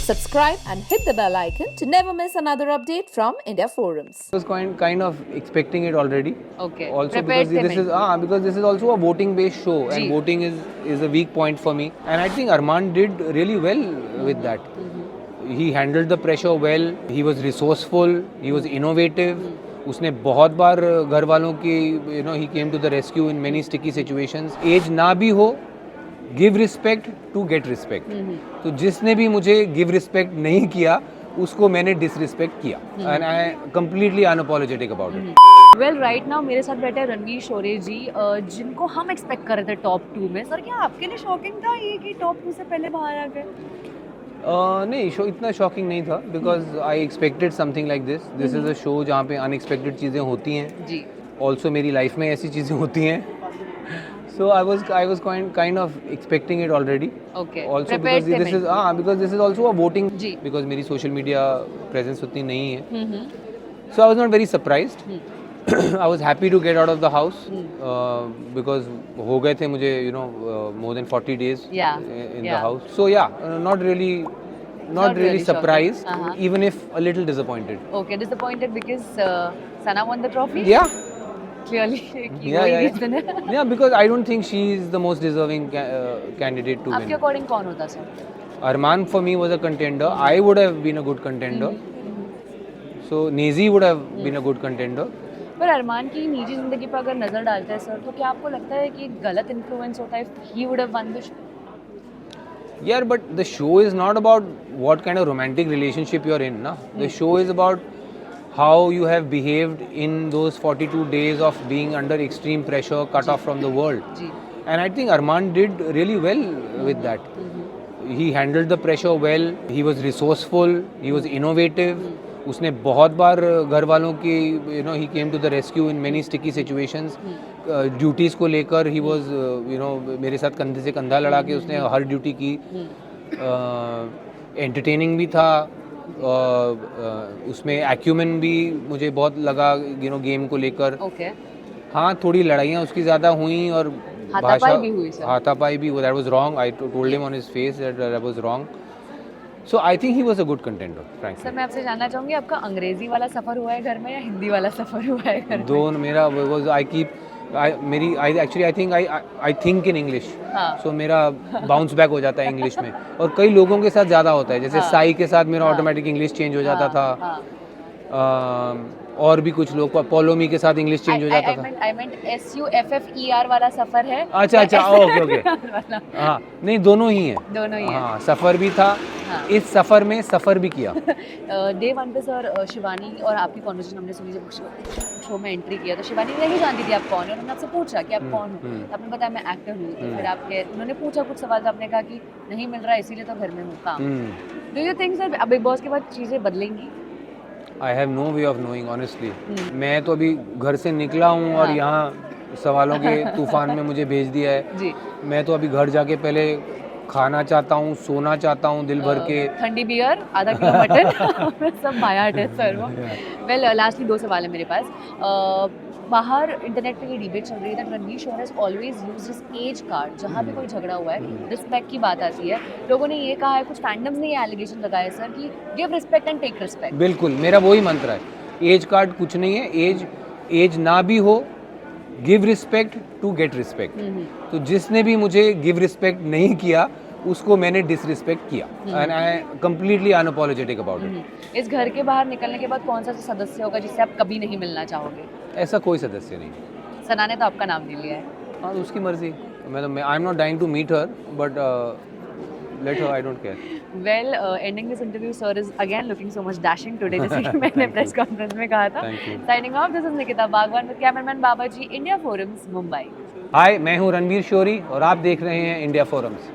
Subscribe and hit the bell icon to never miss another update from India Forums. I was kind of expecting it already. Okay. Also Prepared because this is also a voting based show and Ji. voting is a weak point for me. And I think Arman did really well with that. He handled the pressure well. He was resourceful. He was innovative. उसने बहुत बार घर वालों की he came to the rescue in many sticky situations. Age ना भी हो, give respect to get respect. तो जिसने भी मुझे give respect नहीं किया उसको मैंने disrespect किया. And I completely unapologetic about it. Well right now मेरे साथ बैठे हैं रणवीर शोरे जी जिनको हम एक्सपेक्ट कर रहे थे टॉप 2 में. सर क्या आपके लिए शॉकिंग था ये कि टॉप 2 से पहले बाहर आ गए? नहीं शो इतना शॉकिंग नहीं था because I expected something like this is a show जहाँ पे अनएक्सपेक्टेड चीज़ें होती हैं जी. ऑल्सो मेरी लाइफ में ऐसी चीज़ें होती हैं so I was kind of expecting it already. Okay. Also because this is also a voting जी. बिकॉज मेरी सोशल मीडिया प्रेजेंस उतनी नहीं है. So I was not very surprised. I was happy to get out of the house because हो गए थे मुझे more than 40 days in the house. So not really surprised, even if a little disappointed. Okay, disappointed because Sana won the trophy? Yeah. Clearly. Yeah, because I don't think she is the most deserving candidate to win. आपके according कौन होता sir? Arman for me was a contender. I would have been a good contender. So Nezi would have been a good contender. पर अरमान की निजी जिंदगी पर अगर नजर डालते हैं सर तो क्या आपको लगता है कि गलत इन्फ्लुएंस होता है if he would have won the show? Yeah, but the show is not about what kind of romantic relationship you're in, na? The show is about how you have behaved in those 42 days of being under extreme pressure, cut off from the world. Ji. And I think Arman did really well with that. He handled the pressure well. He was resourceful. He was innovative. उसने बहुत बार घर वालों की he came to the rescue in many sticky situations. Duties को लेकर he was मेरे साथ कंधे से कंधा लड़ा के उसने हर ड्यूटी की. एंटरटेनिंग भी था. उसमें एक्यूमेन भी मुझे बहुत लगा गेम को लेकर. Okay. हाँ थोड़ी लड़ाइयाँ उसकी ज़्यादा हुई और हाथापाई भी हुई सर. हाथापाई भी. that was wrong. I told him on his face that was wrong. So I think he was a good contender, frankly. Sir मैं आपसे जानना चाहूँगी आपका अंग्रेजी वाला सफ़र हुआ है घर में या हिंदी वाला सफ़र हुआ है घर में? दोनों मेरा was I think in English. हाँ. So मेरा bounce back हो जाता है इंग्लिश में और कई लोगों के साथ ज़्यादा होता है जैसे साई के साथ मेरा ऑटोमेटिक इंग्लिश चेंज हो जाता था. और भी कुछ लोग पोलोमी के साथ इंग्लिश चेंज हो जाता था. I meant SUFFER वाला सफ़र है. अच्छा ओके. हाँ नहीं दोनों ही हैं. दोनों ही हैं. हाँ सफ़र भी था. इस सफ़र में सफ़र भी किया. डे 1 पे सर शिवानी और आपकी कॉन्वर्सेशन हमने सुनी जब शो में एंट्री किया तो शिवानी नहीं जानती थी आप कौन है. उन्होंने आपसे पूछा कि आप कौन हो. आपने बताया मैं एक्टर हूँ. तो फिर उन्होंने पूछा कुछ सवाल तो आपने कहा कि नहीं मिल रहा इसीलिए तो घर में हूँ काम. Do you think sir big boss के बाद चीज़ें बदलेंगी? I have no way of knowing honestly. मैं तो अभी घर से निकला हूँ और यहाँ सवालों के तूफान में मुझे भेज दिया है. जी. मैं तो अभी घर जाके पहले खाना चाहता हूँ, सोना चाहता हूँ दिल भर के. ठंडी बियर, आधा किलो मटन सब बायाट है सर वो. वेल लास्टली 2 सवाल है मेरे पास. बाहर इंटरनेट पे ये डिबेट चल रही है दैट रणवीर शोर has always used his age card. जहाँ भी कोई झगड़ा हुआ है रिस्पेक्ट की बात आती है. लोगों ने ये कहा है कुछ फैंडम्स ने ये एलिगेशन लगाया सर कि give respect and take respect. बिल्कुल मेरा वही मंत्र है. एज कार्ड कुछ नहीं है. एज ना भी हो, give respect to get respect. तो जिसने भी मुझे गिव रिस्पेक्ट नहीं किया उसको मैंने डिसरिस्पेक्ट किया. And I completely unapologetic about it. इस घर के बाहर निकलने के बाद कौन सा सदस्य होगा जिससे आप कभी नहीं मिलना चाहोगे? ऐसा कोई सदस्य नहीं. सना ने तो आपका नाम नहीं लिया है. हाँ तो उसकी मर्जी. I am not dying to meet her but let her. I don't care. Well ending this interview sir is again looking so much dashing today जैसे कि मैंने प्रेस कॉन्फ्रेंस में कहा था. Signing off this is Nikita Bagwan with cameraman Babaji, India forums Mumbai. Hi मैं हूँ रणवीर शोरी और आप देख रहे हैं इंडिया फोरम्स.